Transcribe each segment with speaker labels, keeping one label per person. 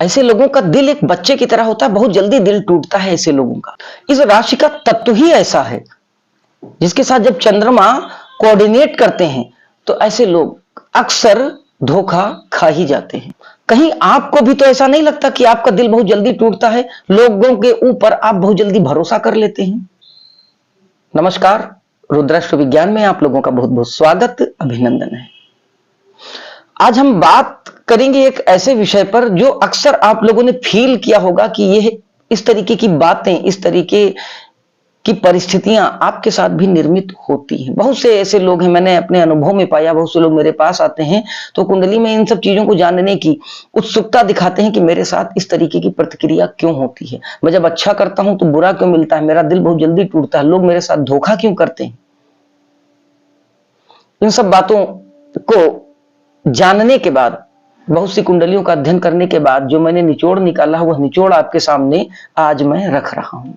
Speaker 1: ऐसे लोगों का दिल एक बच्चे की तरह होता है, बहुत जल्दी दिल टूटता है ऐसे लोगों का। इस राशि का तत्व ही ऐसा है जिसके साथ जब चंद्रमा कोऑर्डिनेट करते हैं तो ऐसे लोग अक्सर धोखा खा ही जाते हैं। कहीं आपको भी तो ऐसा नहीं लगता कि आपका दिल बहुत जल्दी टूटता है, लोगों के ऊपर आप बहुत जल्दी भरोसा कर लेते हैं? नमस्कार, रुद्राष्ट्र विज्ञान में आप लोगों का बहुत बहुत स्वागत, अभिनंदन है। आज हम बात करेंगे एक ऐसे विषय पर जो अक्सर आप लोगों ने फील किया होगा कि यह इस तरीके की बातें, इस तरीके की परिस्थितियां आपके साथ भी निर्मित होती हैं। बहुत से ऐसे लोग हैं, मैंने अपने अनुभव में पाया, बहुत से लोग मेरे पास आते हैं तो कुंडली में इन सब चीजों को जानने की उत्सुकता दिखाते हैं कि मेरे साथ इस तरीके की प्रतिक्रिया क्यों होती है, मैं जब अच्छा करता हूं तो बुरा क्यों मिलता है, मेरा दिल बहुत जल्दी टूटता है, लोग मेरे साथ धोखा क्यों करते हैं। इन सब बातों को जानने के बाद, बहुत सी कुंडलियों का अध्ययन करने के बाद जो मैंने निचोड़ निकाला, वह निचोड़ आपके सामने आज मैं रख रहा हूं।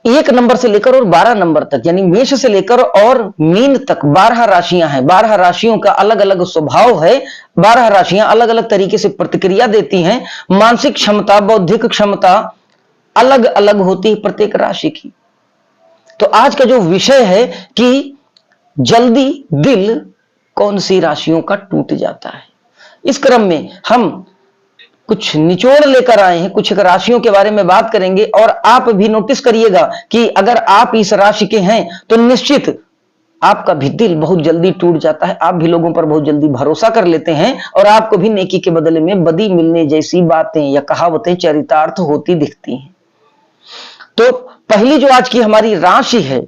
Speaker 1: 1 नंबर से लेकर और 12 नंबर तक, यानी मेष से लेकर और मीन तक 12 राशियां हैं। 12 राशियों का अलग अलग स्वभाव है। 12 राशियां अलग अलग तरीके से प्रतिक्रिया देती हैं। मानसिक क्षमता, बौद्धिक क्षमता अलग अलग होती है प्रत्येक राशि की। तो आज का जो विषय है कि जल्दी दिल कौन सी राशियों का टूट जाता है, इस क्रम में हम कुछ निचोड़ लेकर आए हैं, कुछ राशियों के बारे में बात करेंगे। और आप भी नोटिस करिएगा कि अगर आप इस राशि के हैं तो निश्चित आपका भी दिल बहुत जल्दी टूट जाता है, आप भी लोगों पर बहुत जल्दी भरोसा कर लेते हैं और आपको भी नेकी के बदले में बदी मिलने जैसी बातें या कहावतें चरितार्थ होती दिखती हैं। तो पहली जो आज की हमारी राशि है,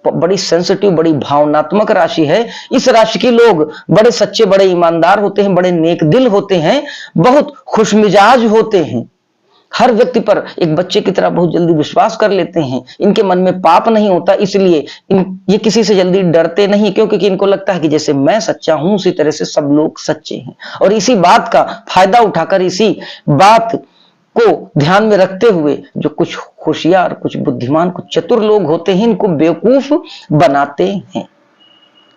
Speaker 1: बड़ी सेंसिटिव, बड़ी भावनात्मक राशि है। इस राशि के लोग बड़े सच्चे, बड़े ईमानदार होते हैं, बड़े नेक दिल होते हैं, बहुत खुशमिजाज होते हैं, हर व्यक्ति पर एक बच्चे की तरह बहुत जल्दी विश्वास कर लेते हैं। इनके मन में पाप नहीं होता, इसलिए ये किसी से जल्दी डरते नहीं, क्योंकि इनको लगता है कि जैसे मैं सच्चा हूं उसी तरह से सब लोग सच्चे हैं। और इसी बात का फायदा उठाकर, इसी बात को ध्यान में रखते हुए जो कुछ होशियार, कुछ बुद्धिमान, कुछ चतुर लोग होते हैं, इनको बेवकूफ बनाते हैं।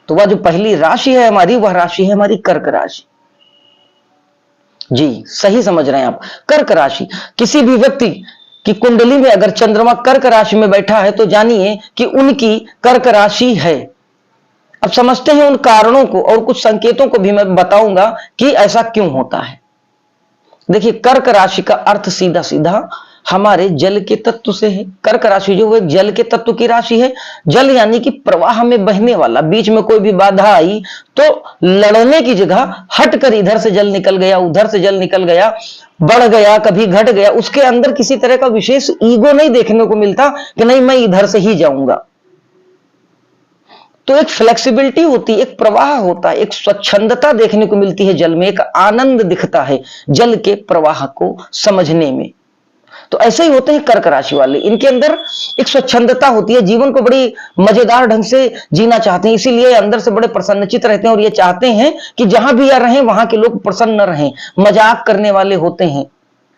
Speaker 1: तो वह जो पहली राशि है हमारी, वह राशि है हमारी कर्क राशि। जी सही समझ रहे हैं आप, कर्क राशि। किसी भी व्यक्ति की कुंडली में अगर चंद्रमा कर्क राशि में बैठा है तो जानिए कि उनकी कर्क राशि है। अब समझते हैं उन कारणों को और कुछ संकेतों को भी मैं बताऊंगा कि ऐसा क्यों होता है। देखिए, कर्क राशि का अर्थ सीधा सीधा हमारे जल के तत्व से है। कर्क राशि जो है जल के तत्व की राशि है। जल यानी कि प्रवाह में बहने वाला, बीच में कोई भी बाधा आई तो लड़ने की जगह हटकर इधर से जल निकल गया, उधर से जल निकल गया, बढ़ गया, कभी घट गया, उसके अंदर किसी तरह का विशेष ईगो नहीं देखने को मिलता कि नहीं मैं इधर से ही जाऊंगा। तो एक फ्लेक्सिबिलिटी होती है, एक प्रवाह होता है, एक स्वच्छंदता देखने को मिलती है जल में, एक आनंद दिखता है जल के प्रवाह को समझने में। तो ऐसे ही होते हैं कर्क राशि वाले, इनके अंदर एक स्वच्छंदता होती है, जीवन को बड़ी मजेदार ढंग से जीना चाहते हैं, इसीलिए अंदर से बड़े प्रसन्नचित रहते हैं और ये चाहते हैं कि जहां भी या रहें वहां के लोग प्रसन्न रहें। मजाक करने वाले होते हैं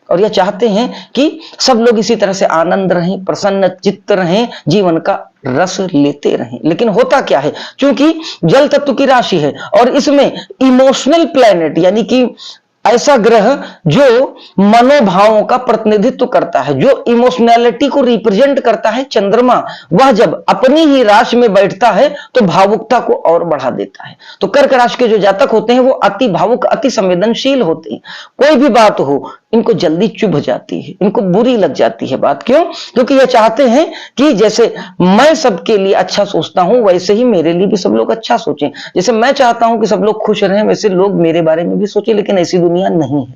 Speaker 1: और यह चाहते हैं कि सब लोग इसी तरह से आनंद रहें, प्रसन्न चित्त रहें, जीवन का रस लेते रहें। लेकिन होता क्या है, क्योंकि जल तत्व की राशि है और इसमें इमोशनल प्लैनेट यानी कि ऐसा ग्रह जो मनोभावों का प्रतिनिधित्व करता है, जो इमोशनैलिटी को रिप्रेजेंट करता है, चंद्रमा, वह जब अपनी ही राशि में बैठता है तो भावुकता को और बढ़ा देता है। तो कर्क राशि के जो जातक होते हैं वो अति भावुक, अति संवेदनशील होते हैं। कोई भी बात हो इनको जल्दी चुभ जाती है, इनको बुरी लग जाती है बात। क्यों? क्योंकि ये चाहते हैं कि जैसे मैं सबके लिए अच्छा सोचता हूं वैसे ही मेरे लिए भी सब लोग अच्छा सोचें, जैसे मैं चाहता हूं कि सब लोग खुश रहें वैसे लोग मेरे बारे में भी सोचें, लेकिन ऐसी दुनिया नहीं है।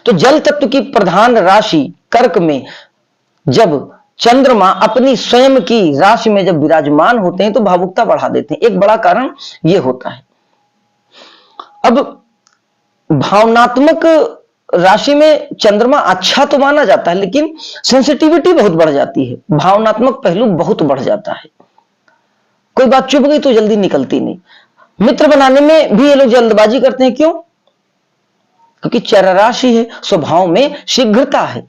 Speaker 1: तो जल तत्व की प्रधान राशि कर्क में जब चंद्रमा अपनी स्वयं की राशि में जब विराजमान होते हैं तो भावुकता बढ़ा देते हैं। एक बड़ा कारण यह होता है। अब भावनात्मक राशि में चंद्रमा अच्छा तो माना जाता है, लेकिन सेंसिटिविटी बहुत बढ़ जाती है, भावनात्मक पहलू बहुत बढ़ जाता है। कोई बात चुभ गई तो जल्दी निकलती नहीं। मित्र बनाने में भी ये लोग जल्दबाजी करते हैं। क्यों? क्योंकि चर राशि है, स्वभाव में शीघ्रता है,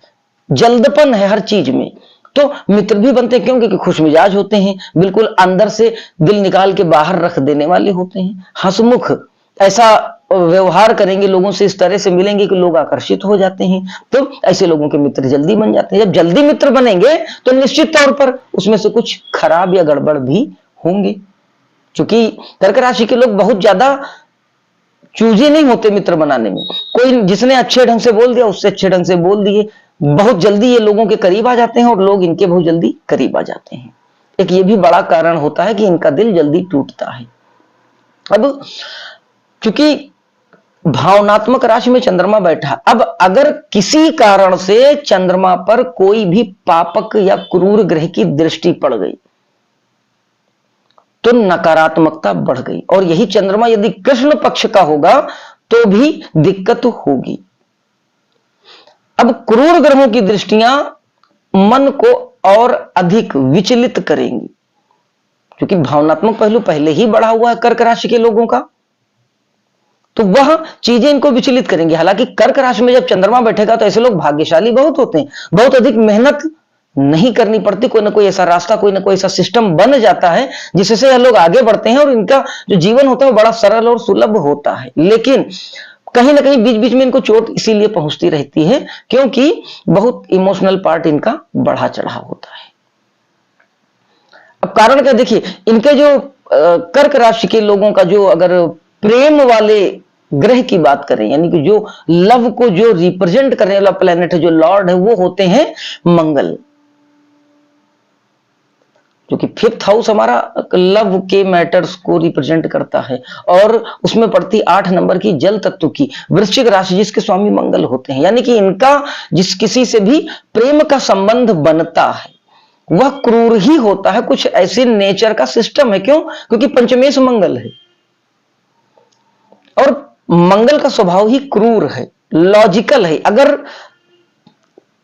Speaker 1: जल्दपन है हर चीज में। तो मित्र भी बनते हैं। क्यों? क्योंकि खुशमिजाज होते हैं, बिल्कुल अंदर से दिल निकाल के बाहर रख देने वाले होते हैं, हंसमुख, ऐसा व्यवहार करेंगे, लोगों से इस तरह से मिलेंगे कि लोग आकर्षित हो जाते हैं, तो ऐसे लोगों के मित्र जल्दी बन जाते हैं। जब जल्दी मित्र बनेंगे तो निश्चित तौर पर उसमें से कुछ खराब या गड़बड़ भी होंगे, क्योंकि कर्क राशि के लोग बहुत ज्यादा चूजे नहीं होते मित्र बनाने में। कोई जिसने अच्छे ढंग से बोल दिया उससे अच्छे ढंग से बोल दिए, बहुत जल्दी ये लोगों के करीब आ जाते हैं और लोग इनके बहुत जल्दी करीब आ जाते हैं। एक ये भी बड़ा कारण होता है कि इनका दिल जल्दी टूटता है। अब क्योंकि भावनात्मक राशि में चंद्रमा बैठा, अब अगर किसी कारण से चंद्रमा पर कोई भी पापक या क्रूर ग्रह की दृष्टि पड़ गई तो नकारात्मकता बढ़ गई, और यही चंद्रमा यदि कृष्ण पक्ष का होगा तो भी दिक्कत होगी। अब क्रूर ग्रहों की दृष्टियां मन को और अधिक विचलित करेंगी, क्योंकि भावनात्मक पहलू पहले ही बढ़ा हुआ है कर्क राशि के लोगों का, तो वह चीजें इनको विचलित करेंगी। हालांकि कर्क राशि में जब चंद्रमा बैठेगा तो ऐसे लोग भाग्यशाली बहुत होते हैं, बहुत अधिक मेहनत नहीं करनी पड़ती, कोई ना कोई ऐसा रास्ता, कोई ना कोई ऐसा सिस्टम बन जाता है जिससे यह लोग आगे बढ़ते हैं और इनका जो जीवन होता है वो बड़ा सरल और सुलभ होता है। लेकिन कहीं ना कहीं बीच बीच में इनको चोट इसीलिए पहुंचती रहती है क्योंकि बहुत इमोशनल पार्ट इनका बढ़ा चढ़ा होता है। अब कारण क्या, देखिए इनके जो कर्क राशि के लोगों का जो अगर प्रेम वाले ग्रह की बात करें, यानी कि जो लव को जो रिप्रेजेंट करने वाला प्लेनेट है, जो लॉर्ड है, वो होते हैं मंगल, क्योंकि फिफ्थ हाउस हमारा लव के मैटर्स को रिप्रेजेंट करता है और उसमें पड़ती 8 नंबर की जल तत्व की वृश्चिक राशि जिसके स्वामी मंगल होते हैं। यानी कि इनका जिस किसी से भी प्रेम का संबंध बनता है वह क्रूर ही होता है, कुछ ऐसे नेचर का सिस्टम है। क्यों? क्योंकि पंचमेश मंगल है और मंगल का स्वभाव ही क्रूर है, लॉजिकल है, अगर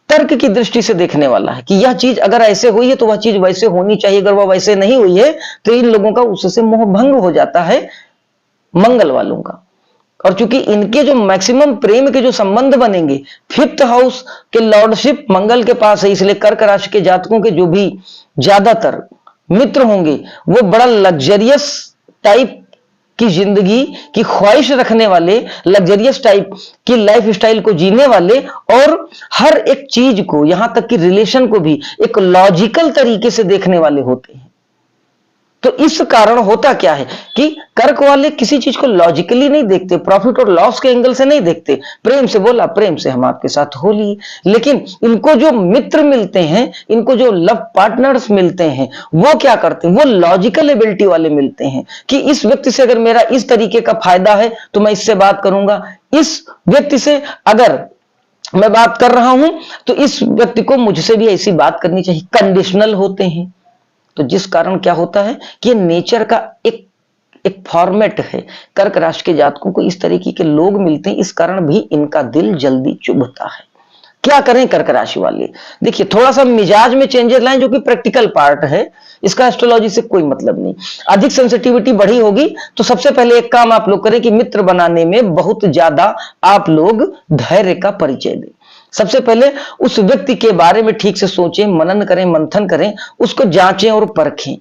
Speaker 1: तर्क की दृष्टि से देखने वाला है कि यह चीज अगर ऐसे हुई है तो वह चीज वैसे होनी चाहिए, अगर वह वैसे नहीं हुई है तो इन लोगों का उससे मोह भंग हो जाता है मंगल वालों का। और चूंकि इनके जो मैक्सिमम प्रेम के जो संबंध बनेंगे फिफ्थ हाउस के लॉर्डशिप मंगल के पास है, इसलिए कर्क राशि के जातकों के जो भी ज्यादातर मित्र होंगे वो बड़ा लग्जरियस टाइप की जिंदगी की ख्वाहिश रखने वाले, लग्जरियस टाइप की लाइफ स्टाइल को जीने वाले और हर एक चीज को, यहां तक कि रिलेशन को भी एक लॉजिकल तरीके से देखने वाले होते हैं। तो इस कारण होता क्या है कि कर्क वाले किसी चीज को लॉजिकली नहीं देखते, प्रॉफिट और लॉस के एंगल से नहीं देखते। प्रेम से बोला, प्रेम से हम आपके साथ हो लिए, लेकिन इनको जो मित्र मिलते हैं, इनको जो लव पार्टनर्स मिलते हैं, वो क्या करते हैं, वो लॉजिकल एबिलिटी वाले मिलते हैं कि इस व्यक्ति से अगर मेरा इस तरीके का फायदा है तो मैं इससे बात करूंगा, इस व्यक्ति से अगर मैं बात कर रहा हूं तो इस व्यक्ति को मुझसे भी ऐसी बात करनी चाहिए। कंडीशनल होते हैं, तो जिस कारण क्या होता है कि नेचर का एक फॉर्मेट है। कर्क राशि के जातकों को इस तरीके के लोग मिलते हैं, इस कारण भी इनका दिल जल्दी चुभता है। क्या करें कर्क राशि वाले? देखिए थोड़ा सा मिजाज में चेंजेस लाएं, जो कि प्रैक्टिकल पार्ट है, इसका एस्ट्रोलॉजी से कोई मतलब नहीं। अधिक सेंसिटिविटी बढ़ी होगी तो सबसे पहले एक काम आप लोग करें कि मित्र बनाने में बहुत ज्यादा आप लोग धैर्य का परिचय दें। सबसे पहले उस व्यक्ति के बारे में ठीक से सोचें, मनन करें, मंथन करें, उसको जांचें और परखें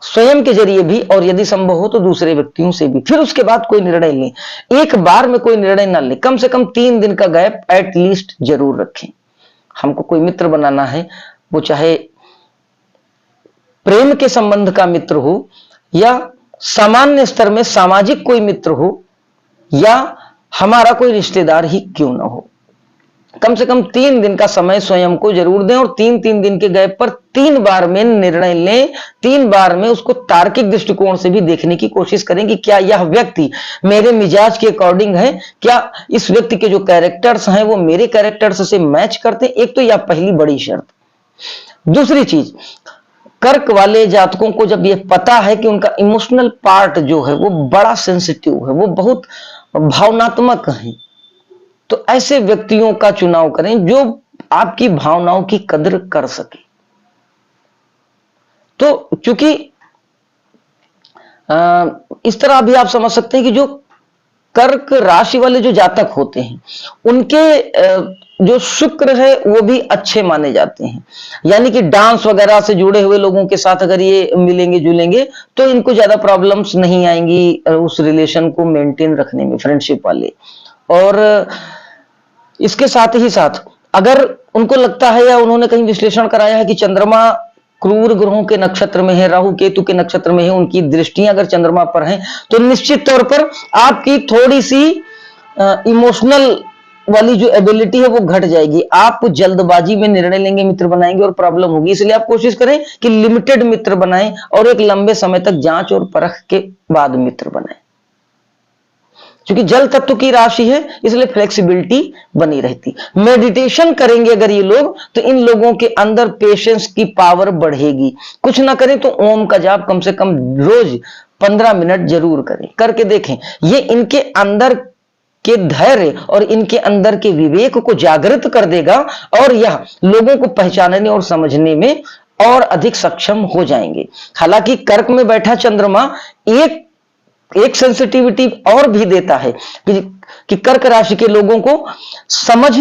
Speaker 1: स्वयं के जरिए भी, और यदि संभव हो तो दूसरे व्यक्तियों से भी। फिर उसके बाद कोई निर्णय लें। एक बार में कोई निर्णय ना लें, कम से कम 3 दिन का गैप एटलीस्ट जरूर रखें। हमको कोई मित्र बनाना है, वो चाहे प्रेम के संबंध का मित्र हो या सामान्य स्तर में सामाजिक कोई मित्र हो या हमारा कोई रिश्तेदार ही क्यों ना हो, कम से कम 3 दिन का समय स्वयं को जरूर दें और 3-3 दिन के गैप पर 3 बार में निर्णय लें। 3 बार में उसको तार्किक दृष्टिकोण से भी देखने की कोशिश करें कि क्या यह व्यक्ति मेरे मिजाज के अकॉर्डिंग है, क्या इस व्यक्ति के जो कैरेक्टर्स हैं वो मेरे कैरेक्टर्स से मैच करते हैं। एक तो यह पहली बड़ी शर्त। दूसरी चीज, कर्क वाले जातकों को जब यह पता है कि उनका इमोशनल पार्ट जो है वो बड़ा सेंसिटिव है, वो बहुत भावनात्मक है, तो ऐसे व्यक्तियों का चुनाव करें जो आपकी भावनाओं की कदर कर सके। तो चूंकि इस तरह भी आप समझ सकते हैं कि जो कर्क राशि वाले जो जातक होते हैं उनके जो शुक्र है वो भी अच्छे माने जाते हैं, यानी कि डांस वगैरह से जुड़े हुए लोगों के साथ अगर ये मिलेंगे जुलेंगे तो इनको ज्यादा प्रॉब्लम्स नहीं आएंगी उस रिलेशन को मेंटेन रखने में, फ्रेंडशिप वाले। और इसके साथ ही साथ अगर उनको लगता है या उन्होंने कहीं विश्लेषण कराया है कि चंद्रमा क्रूर ग्रहों के नक्षत्र में है, राहु केतु के नक्षत्र में है, उनकी दृष्टियां अगर चंद्रमा पर हैं तो निश्चित तौर पर आपकी थोड़ी सी इमोशनल वाली जो एबिलिटी है वो घट जाएगी। आप जल्दबाजी में निर्णय लेंगे, मित्र बनाएंगे और प्रॉब्लम होगी। इसलिए आप कोशिश करें कि लिमिटेड मित्र बनाएं और एक लंबे समय तक जांच और परख के बाद मित्र बनाएं। क्योंकि जल तत्व की राशि है इसलिए फ्लेक्सिबिलिटी बनी रहती। मेडिटेशन करेंगे अगर ये लोग तो इन लोगों के अंदर पेशेंस की पावर बढ़ेगी। कुछ ना करें तो ओम का जाप कम से कम रोज 15 मिनट जरूर करें, करके देखें। ये इनके अंदर के धैर्य और इनके अंदर के विवेक को जागृत कर देगा और यह लोगों को पहचानने और समझने में और अधिक सक्षम हो जाएंगे। हालांकि कर्क में बैठा चंद्रमा एक सेंसिटिविटी और भी देता है कि कर्क राशि के लोगों को समझ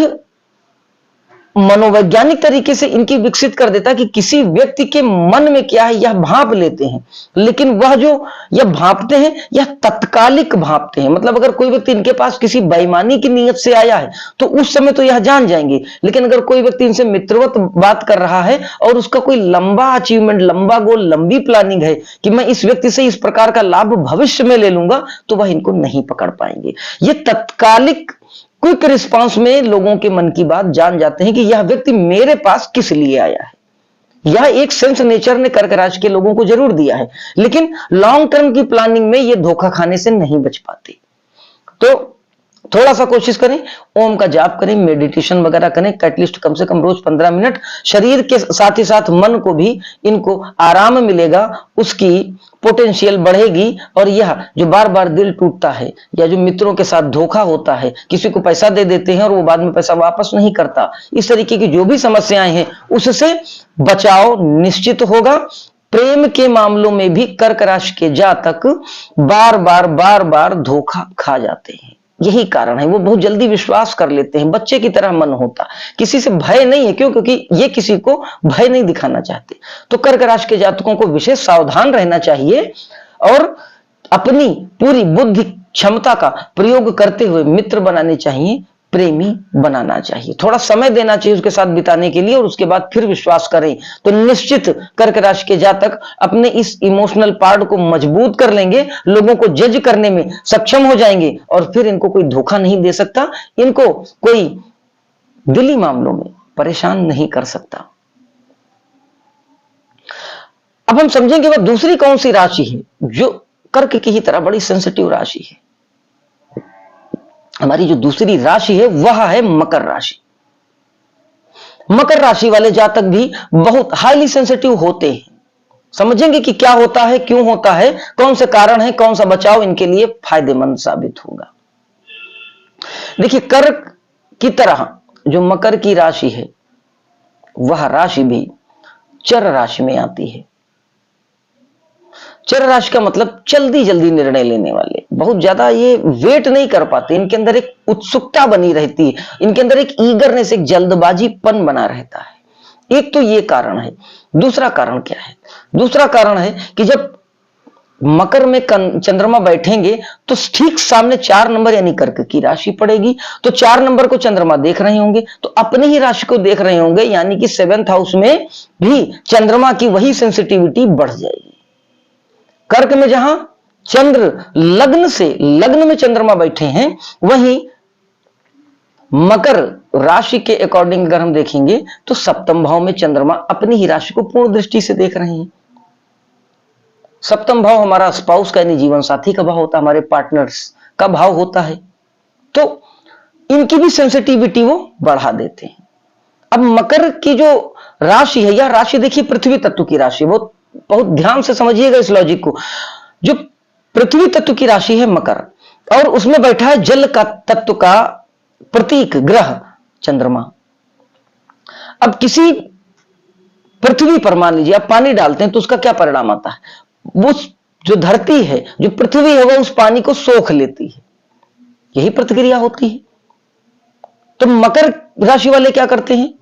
Speaker 1: मनोवैज्ञानिक तरीके से इनकी विकसित कर देता है कि किसी व्यक्ति के मन में क्या है यह भांप लेते हैं, लेकिन वह जो यह भांपते हैं यह तत्कालिक भांपते हैं। मतलब अगर कोई व्यक्ति इनके पास किसी बेईमानी की नीयत से आया है तो उस समय तो यह जान जाएंगे, लेकिन अगर कोई व्यक्ति इनसे मित्रवत बात कर रहा है और उसका कोई लंबा अचीवमेंट, लंबा गोल, लंबी प्लानिंग है कि मैं इस व्यक्ति से इस प्रकार का लाभ भविष्य में ले लूंगा, तो वह इनको नहीं पकड़ पाएंगे। ये तत्कालिक क्विक रिस्पांस में लोगों के मन की बात जान जाते हैं कि यह व्यक्ति मेरे पास किस लिए आया है। यह एक सेंस नेचर ने कर्क राशि के लोगों को जरूर दिया है, लेकिन लॉन्ग टर्म की प्लानिंग में ये धोखा खाने से नहीं बच पाते। तो थोड़ा सा कोशिश करें, ओम का जाप करें, मेडिटेशन वगैरह करें, एटलीस्ट कम से कम रोज 15 मिनट। शरीर के साथ ही साथ मन को भी इनको आराम मिलेगा, उसकी पोटेंशियल बढ़ेगी। और यह जो बार बार दिल टूटता है या जो मित्रों के साथ धोखा होता है, किसी को पैसा दे देते हैं और वो बाद में पैसा वापस नहीं करता, इस तरीके की जो भी समस्याएं हैं उससे बचाव निश्चित होगा। प्रेम के मामलों में भी कर्क राशि के जातक बार बार धोखा खा जाते हैं। यही कारण है, वो बहुत जल्दी विश्वास कर लेते हैं, बच्चे की तरह मन होता, किसी से भय नहीं है। क्यों? क्योंकि ये किसी को भय नहीं दिखाना चाहते। तो कर्क राशि के जातकों को विशेष सावधान रहना चाहिए और अपनी पूरी बुद्धि क्षमता का प्रयोग करते हुए मित्र बनाने चाहिए, प्रेमी बनाना चाहिए, थोड़ा समय देना चाहिए उसके साथ बिताने के लिए और उसके बाद फिर विश्वास करें तो निश्चित कर्क राशि के जातक अपने इस इमोशनल पार्ट को मजबूत कर लेंगे, लोगों को जज करने में सक्षम हो जाएंगे और फिर इनको कोई धोखा नहीं दे सकता, इनको कोई दिली मामलों में परेशान नहीं कर सकता। अब हम समझेंगे वह दूसरी कौन सी राशि है जो कर्क की ही तरह बड़ी सेंसिटिव राशि है। हमारी जो दूसरी राशि है वह है मकर राशि। मकर राशि वाले जातक भी बहुत हाईली सेंसिटिव होते हैं। समझेंगे कि क्या होता है, क्यों होता है, कौन से कारण है, कौन सा बचाव इनके लिए फायदेमंद साबित होगा। देखिए, कर्क की तरह जो मकर की राशि है वह राशि भी चर राशि में आती है। चर राशि का मतलब जल्दी जल्दी निर्णय लेने वाले, बहुत ज्यादा ये वेट नहीं कर पाते, इनके अंदर एक उत्सुकता बनी रहती है, इनके अंदर एक ईगरनेस, एक जल्दबाजीपन बना रहता है। एक तो ये कारण है। दूसरा कारण क्या है? दूसरा कारण है कि जब मकर में चंद्रमा बैठेंगे तो ठीक सामने 4 नंबर यानी कर्क की राशि पड़ेगी, तो 4 नंबर को चंद्रमा देख रहे होंगे तो अपनी ही राशि को देख रहे होंगे, यानी कि 7th हाउस में भी चंद्रमा की वही सेंसिटिविटी बढ़ जाएगी। कर्क में जहां चंद्र लग्न में चंद्रमा बैठे हैं, वहीं मकर राशि के अकॉर्डिंग अगर हम देखेंगे तो 7th भाव में चंद्रमा अपनी ही राशि को पूर्ण दृष्टि से देख रहे हैं। 7th भाव हमारा स्पाउस का यानी जीवन साथी का भाव होता है, हमारे पार्टनर्स का भाव होता है, तो इनकी भी सेंसिटिविटी वो बढ़ा देते हैं। अब मकर की जो राशि है, यह राशि देखिए पृथ्वी तत्व की राशि, वो बहुत ध्यान से समझिएगा इस लॉजिक को। जो पृथ्वी तत्व की राशि है मकर और उसमें बैठा है जल का तत्व का प्रतीक ग्रह चंद्रमा। अब किसी पृथ्वी पर मान लीजिए आप पानी डालते हैं तो उसका क्या परिणाम आता है? वो जो धरती है, जो पृथ्वी है, वो उस पानी को सोख लेती है। यही प्रतिक्रिया होती है। तो मकर राशि वाले क्या करते हैं,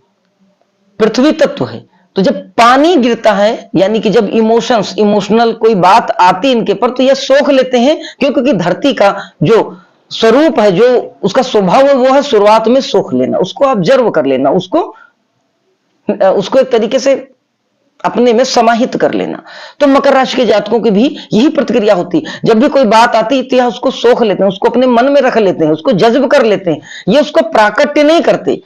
Speaker 1: पृथ्वी तत्व है, तो जब पानी गिरता है यानी कि जब इमोशनल कोई बात आती इनके पर, तो यह सोख लेते हैं। क्योंकि धरती का जो स्वरूप है, जो उसका स्वभाव है, वो है शुरुआत में सोख लेना, उसको ऑब्जर्व कर लेना, उसको एक तरीके से अपने में समाहित कर लेना। तो मकर राशि के जातकों की भी यही प्रतिक्रिया होती है। जब भी कोई बात आती है तो उसको सोख लेते हैं, उसको अपने मन में रख लेते हैं, उसको जज्ब कर लेते हैं, ये उसको प्राकट्य नहीं करते।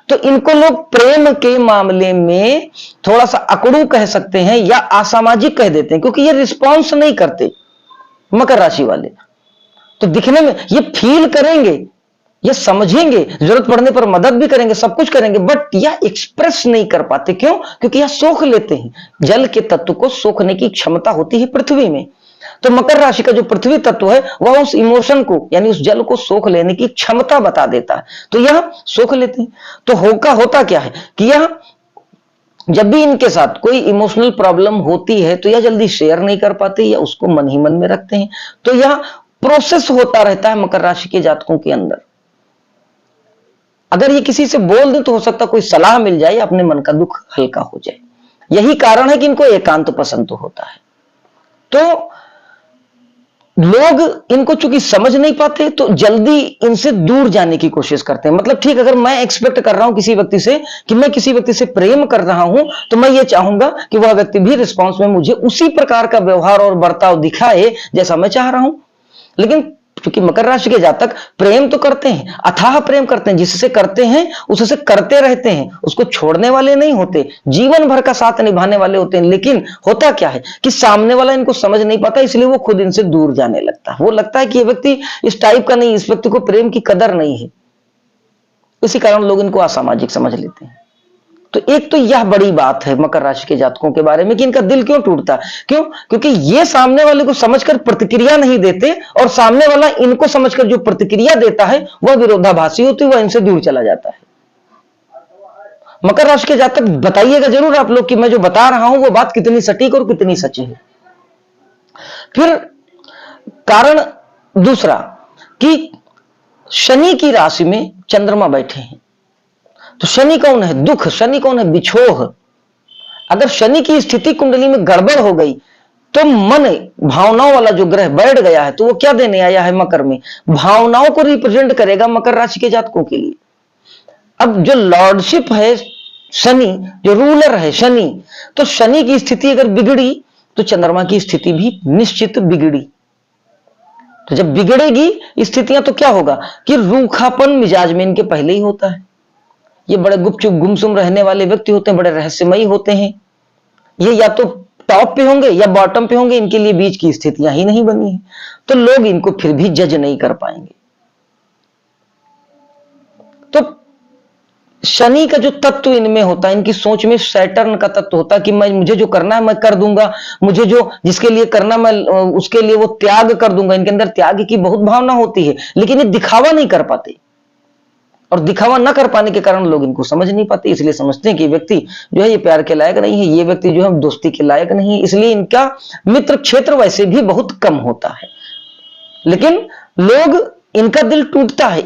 Speaker 1: तो इनको लोग प्रेम के मामले में थोड़ा सा अकड़ू कह सकते हैं या असामाजिक कह देते हैं, क्योंकि ये रिस्पॉन्स नहीं करते मकर राशि वाले। तो दिखने में ये फील करेंगे, ये समझेंगे, जरूरत पड़ने पर मदद भी करेंगे, सब कुछ करेंगे, बट यह एक्सप्रेस नहीं कर पाते। क्यों? क्योंकि यह सोख लेते हैं। जल के तत्व को सोखने की क्षमता होती है पृथ्वी में। तो मकर राशि का जो पृथ्वी तत्व है वह उस इमोशन को यानी उस जल को सोख लेने की क्षमता बता देता है, तो यह सोख लेते हैं। तो होता क्या है कि यह जब भी इनके साथ कोई इमोशनल प्रॉब्लम होती है तो यह जल्दी शेयर नहीं कर पाते या उसको मन ही मन में रखते हैं। तो यह प्रोसेस होता रहता है मकर राशि के जातकों के अंदर। अगर ये किसी से बोल दें तो हो सकता कोई सलाह मिल जाए, अपने मन का दुख हल्का हो जाए। यही कारण है कि इनको एकांत पसंद तो होता है। तो लोग इनको चूंकि समझ नहीं पाते तो जल्दी इनसे दूर जाने की कोशिश करते हैं। मतलब ठीक, अगर मैं एक्सपेक्ट कर रहा हूं किसी व्यक्ति से कि मैं किसी व्यक्ति से प्रेम कर रहा हूं, तो मैं ये चाहूंगा कि वह व्यक्ति भी रिस्पॉन्स में मुझे उसी प्रकार का व्यवहार और बर्ताव दिखाए जैसा मैं चाह रहा हूं। लेकिन क्योंकि मकर राशि के जातक प्रेम तो करते हैं, अथाह प्रेम करते हैं, जिससे करते हैं उससे करते रहते हैं, उसको छोड़ने वाले नहीं होते, जीवन भर का साथ निभाने वाले होते हैं। लेकिन होता क्या है कि सामने वाला इनको समझ नहीं पाता, इसलिए वो खुद इनसे दूर जाने लगता है। वो लगता है कि ये व्यक्ति इस टाइप का नहीं, इस व्यक्ति को प्रेम की कदर नहीं है, इसी कारण लोग इनको असामाजिक समझ लेते हैं। तो एक तो यह बड़ी बात है मकर राशि के जातकों के बारे में कि इनका दिल क्यों टूटता है। क्यों? क्योंकि ये सामने वाले को समझकर प्रतिक्रिया नहीं देते, और सामने वाला इनको समझकर जो प्रतिक्रिया देता है वह विरोधाभासी होती है, वह इनसे दूर चला जाता है। मकर राशि के जातक बताइएगा जरूर आप लोग कि मैं जो बता रहा हूं वो बात कितनी सटीक और कितनी सच्ची है। फिर कारण दूसरा कि शनि की राशि में चंद्रमा बैठे हैं। तो शनि कौन है? दुख। शनि कौन है? बिछोह। अगर शनि की स्थिति कुंडली में गड़बड़ हो गई तो मन भावनाओं वाला जो ग्रह बैठ गया है, तो वो क्या देने आया है मकर में? भावनाओं को रिप्रेजेंट करेगा मकर राशि के जातकों के लिए। अब जो लॉर्डशिप है शनि, जो रूलर है शनि, तो शनि की स्थिति अगर बिगड़ी तो चंद्रमा की स्थिति भी निश्चित बिगड़ी। तो जब बिगड़ेगी स्थितियां तो क्या होगा कि रूखापन मिजाज में इनके पहले ही होता है। ये बड़े गुपचुप गुमसुम रहने वाले व्यक्ति होते हैं, बड़े रहस्यमयी होते हैं। ये या तो टॉप पे होंगे या बॉटम पे होंगे, इनके लिए बीच की स्थितियां ही नहीं बनी है, तो लोग इनको फिर भी जज नहीं कर पाएंगे। तो शनि का जो तत्व इनमें होता है, इनकी सोच में सैटर्न का तत्व होता है कि मुझे जो करना है मैं कर दूंगा, मुझे जो जिसके लिए करना मैं उसके लिए वो त्याग कर दूंगा। इनके अंदर त्याग की बहुत भावना होती है, लेकिन ये दिखावा नहीं कर पाते, और दिखावा न कर पाने के कारण लोग इनको समझ नहीं पाते। इसलिए समझते हैं कि व्यक्ति जो है ये प्यार के लायक नहीं है, ये व्यक्ति जो है दोस्ती के लायक नहीं है, इसलिए इनका मित्र क्षेत्र वैसे भी बहुत कम होता है। लेकिन लोग इनका दिल टूटता है,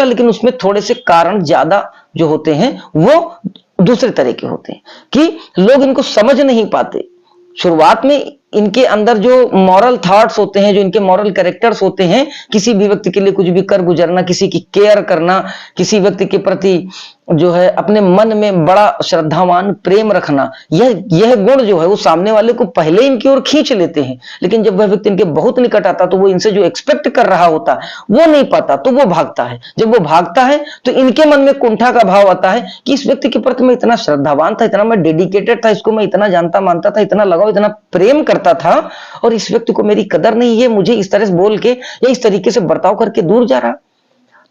Speaker 1: लेकिन उसमें थोड़े से कारण ज्यादा जो होते हैं वो दूसरे तरह के होते हैं कि लोग इनको समझ नहीं पाते। शुरुआत में इनके अंदर जो मॉरल थॉट्स होते हैं, जो इनके मॉरल कैरेक्टर्स होते हैं, किसी भी व्यक्ति के लिए कुछ भी कर गुजरना, किसी की केयर करना, किसी व्यक्ति के प्रति जो है अपने मन में बड़ा श्रद्धावान प्रेम रखना, यह गुण जो है वो सामने वाले को पहले इनकी ओर खींच लेते हैं। लेकिन जब वह व्यक्ति इनके बहुत निकट आता तो वो इनसे जो एक्सपेक्ट कर रहा होता वो नहीं पाता, तो वो भागता है। जब वो भागता है तो इनके मन में कुंठा का भाव आता है कि इस व्यक्ति के प्रति मैं इतना श्रद्धावान था, इतना मैं डेडिकेटेड था, इसको मैं इतना जानता मानता था, इतना लगाव, इतना प्रेम करता था, और इस व्यक्ति को मेरी कदर नहीं है, मुझे इस तरह से बोल के या इस तरीके से बर्ताव करके दूर जा रहा।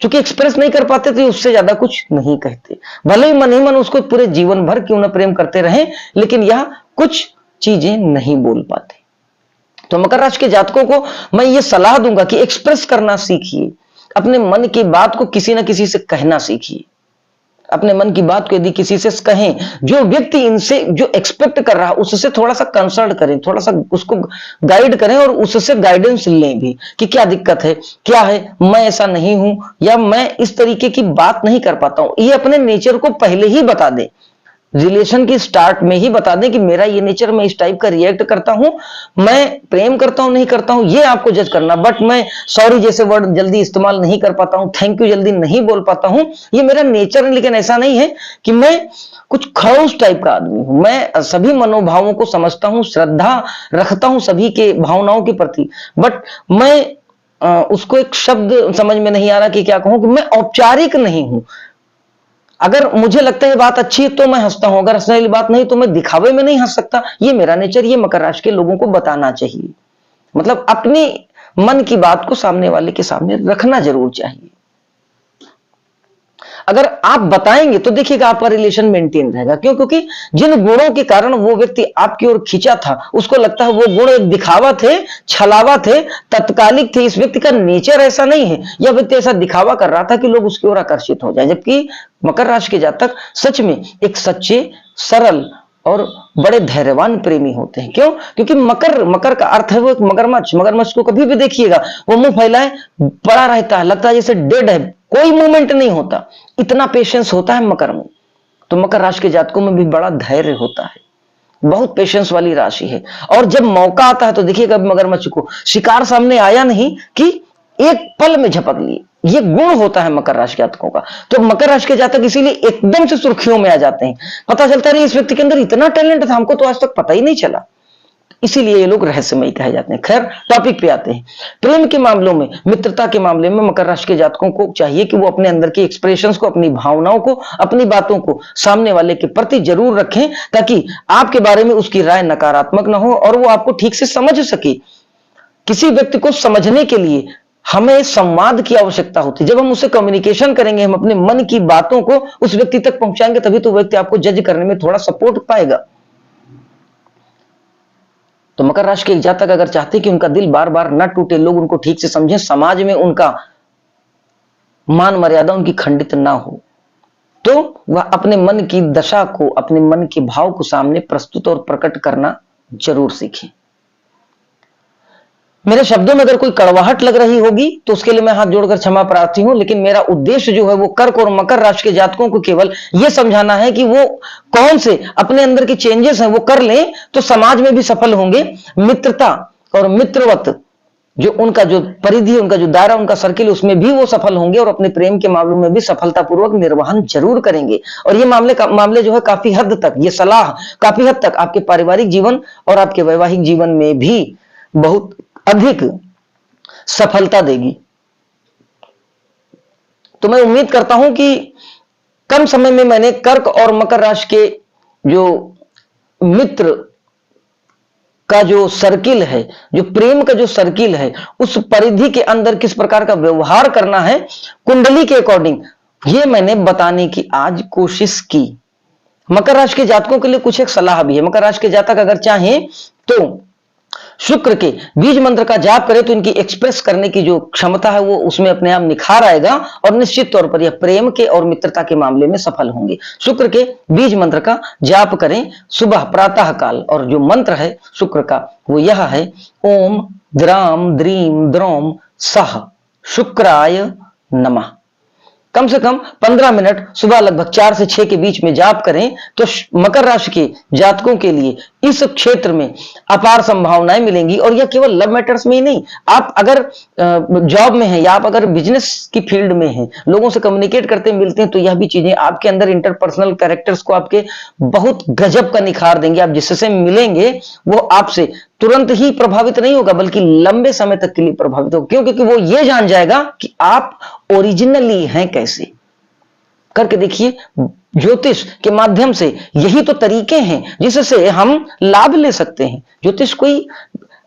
Speaker 1: क्योंकि एक्सप्रेस नहीं कर पाते तो उससे ज्यादा कुछ नहीं कहते, भले ही मन उसको पूरे जीवन भर क्यों न प्रेम करते रहें, लेकिन यह कुछ चीजें नहीं बोल पाते। तो मकर राशि के जातकों को मैं ये सलाह दूंगा कि एक्सप्रेस करना सीखिए, अपने मन की बात को किसी न किसी से कहना सीखिए। अपने मन की बात को यदि किसी से कहें, जो व्यक्ति इनसे जो एक्सपेक्ट कर रहा है उससे थोड़ा सा कंसल्ट करें, थोड़ा सा उसको गाइड करें और उससे गाइडेंस लें भी कि क्या दिक्कत है, क्या है, मैं ऐसा नहीं हूं या मैं इस तरीके की बात नहीं कर पाता हूं। ये अपने नेचर को पहले ही बता दें, रिलेशन की स्टार्ट में ही बता दें कि मेरा ये नेचर, मैं इस टाइप का रिएक्ट करता हूं, मैं प्रेम करता हूं नहीं करता हूं ये आपको जज करना, बट मैं सॉरी जैसे वर्ड जल्दी इस्तेमाल नहीं कर पाता हूं, थैंक यू जल्दी नहीं बोल पाता हूं, ये मेरा नेचर है। लेकिन ऐसा नहीं है कि मैं कुछ खड़ूस टाइप का आदमी हूं, मैं सभी मनोभावों को समझता हूं, श्रद्धा रखता हूं सभी के भावनाओं के प्रति, बट मैं उसको एक शब्द समझ में नहीं आ रहा कि क्या कहूं, कि मैं औपचारिक नहीं हूं। अगर मुझे लगता है बात अच्छी है तो मैं हंसता हूं, अगर हंसने वाली बात नहीं तो मैं दिखावे में नहीं हंस सकता। ये मेरा नेचर, ये मकर राशि के लोगों को बताना चाहिए, मतलब अपनी मन की बात को सामने वाले के सामने रखना जरूर चाहिए। अगर आप बताएंगे तो देखिएगा आपका रिलेशन मेंटेन रहेगा। क्यों? क्योंकि जिन गुणों के कारण वो व्यक्ति आपकी ओर खींचा था, उसको लगता है वो गुण एक दिखावा थे, छलावा थे, तत्कालिक थे। इस व्यक्ति का नेचर ऐसा नहीं है, यह व्यक्ति ऐसा दिखावा कर रहा था कि लोग उसकी ओर आकर्षित हो जाए। जबकि मकर राशि के जातक सच में एक सच्चे, सरल और बड़े धैर्यवान प्रेमी होते हैं। क्यों? क्योंकि मकर का अर्थ है वो एक मगरमच्छ। मगरमच्छ को कभी भी देखिएगा वो मुंह फैलाए पड़ा रहता है, लगता है जैसे डेड है, कोई मूवमेंट नहीं होता। इतना पेशेंस होता है मकर में। तो मकर राशि के जातकों में भी बड़ा धैर्य होता है, बहुत पेशेंस वाली राशि है। और जब मौका आता है तो देखिएगा मगरमच्छ को शिकार सामने आया नहीं कि एक पल में झपक लिए। ये गुण होता है मकर राशि के जातकों का। तो मकर राशि के जातक इसीलिए एकदम से सुर्खियों में आ जाते हैं, पता चलता है इस व्यक्ति के अंदर इतना टैलेंट था, हमको तो आज तक पता ही नहीं चला। इसीलिए ये लोग रहस्यमयी कहे जाते हैं। खैर, टॉपिक पे आते हैं। प्रेम के मामलों में, मित्रता के मामले में मकर राशि के जातकों को चाहिए कि वो अपने अंदर के एक्सप्रेशंस को, अपनी भावनाओं को, अपनी बातों को सामने वाले के प्रति जरूर रखें, ताकि आपके बारे में उसकी राय नकारात्मक ना हो और वो आपको ठीक से समझ सके। किसी व्यक्ति को समझने के लिए हमें संवाद की आवश्यकता होती है। जब हम उससे कम्युनिकेशन करेंगे, हम अपने मन की बातों को उस व्यक्ति तक पहुंचाएंगे, तभी तो व्यक्ति आपको जज करने में थोड़ा सपोर्ट पाएगा। तो मकर राशि के जातक अगर चाहते कि उनका दिल बार बार न टूटे, लोग उनको ठीक से समझें, समाज में उनका मान मर्यादा उनकी खंडित ना हो, तो वह अपने मन की दशा को, अपने मन के भाव को सामने प्रस्तुत और प्रकट करना जरूर सीखें। मेरे शब्दों में अगर कोई कड़वाहट लग रही होगी तो उसके लिए मैं हाथ जोड़कर क्षमा प्रार्थी हूं, लेकिन मेरा उद्देश्य जो है वो कर्क और मकर राशि के जातकों को केवल यह समझाना है कि वो कौन से अपने अंदर के चेंजेस हैं वो कर लें तो समाज में भी सफल होंगे। मित्रता और मित्रवत जो उनका जो परिधि, उनका जो दायरा, उनका सर्किल, उसमें भी वो सफल होंगे और अपने प्रेम के मामलों में भी सफलतापूर्वक निर्वहन जरूर करेंगे। और ये मामले जो है काफी हद तक, ये सलाह काफी हद तक आपके पारिवारिक जीवन और आपके वैवाहिक जीवन में भी बहुत अधिक सफलता देगी। तो मैं उम्मीद करता हूं कि कम समय में मैंने कर्क और मकर राशि के जो मित्र का जो सर्किल है, जो प्रेम का जो सर्किल है, उस परिधि के अंदर किस प्रकार का व्यवहार करना है कुंडली के अकॉर्डिंग, ये मैंने बताने की आज कोशिश की। मकर राशि के जातकों के लिए कुछ एक सलाह भी है। मकर राशि के जातक अगर चाहें तो शुक्र के बीज मंत्र का जाप करें तो इनकी एक्सप्रेस करने की जो क्षमता है वो उसमें अपने आप निखार आएगा और निश्चित तौर पर यह प्रेम के और मित्रता के मामले में सफल होंगे। शुक्र के बीज मंत्र का जाप करें सुबह प्रातः काल, और जो मंत्र है शुक्र का वो यह है, ओम द्राम द्रीम द्रोम सह शुक्राय नमः। कम से कम 15 मिनट सुबह लगभग 4 से 6 के बीच में जाप करें तो मकर राशि के जातकों के लिए इस क्षेत्र में अपार संभावनाएं मिलेंगी। और यह केवल लव मैटर्स में ही नहीं, आप अगर जॉब में हैं या आप अगर बिजनेस की फील्ड में हैं, लोगों से कम्युनिकेट करते मिलते हैं, तो यह भी चीजें आपके अंदर इंटरपर्सनल कैरेक्टर्स को आपके बहुत गजब का निखार देंगे। आप जिससे मिलेंगे वो आपसे तुरंत ही प्रभावित नहीं होगा, बल्कि लंबे समय तक के लिए प्रभावित होगा। क्यों? क्योंकि वो ये जान जाएगा कि आप ओरिजिनली हैं कैसे। करके देखिए, ज्योतिष के माध्यम से यही तो तरीके हैं जिससे हम लाभ ले सकते हैं। ज्योतिष कोई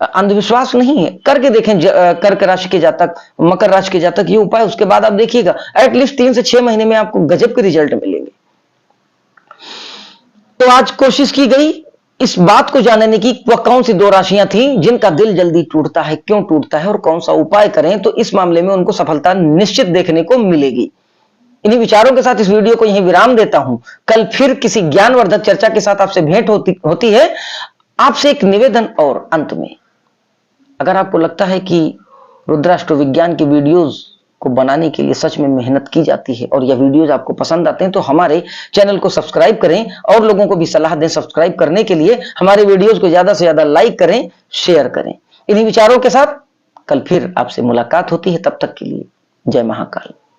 Speaker 1: अंधविश्वास नहीं है। करके देखें कर्क राशि के जातक, मकर राशि के जातक ये उपाय, उसके बाद आप देखिएगा एटलीस्ट 3 से 6 महीने में आपको गजब के रिजल्ट मिलेंगे। तो आज कोशिश की गई इस बात को जानने की वह कौन सी 2 राशियां थी जिनका दिल जल्दी टूटता है, क्यों टूटता है और कौन सा उपाय करें तो इस मामले में उनको सफलता निश्चित देखने को मिलेगी। इन्हीं विचारों के साथ इस वीडियो को यहीं विराम देता हूं। कल फिर किसी ज्ञानवर्धक चर्चा के साथ आपसे भेंट होती है। आपसे एक निवेदन और अंत में, अगर आपको लगता है कि रुद्राष्ट्र विज्ञान की वीडियोस को बनाने के लिए सच में मेहनत की जाती है और यह वीडियोस आपको पसंद आते हैं, तो हमारे चैनल को सब्सक्राइब करें और लोगों को भी सलाह दें सब्सक्राइब करने के लिए। हमारे वीडियोस को ज्यादा से ज्यादा लाइक करें, शेयर करें। इन्हीं विचारों के साथ कल फिर आपसे मुलाकात होती है। तब तक के लिए जय महाकाल।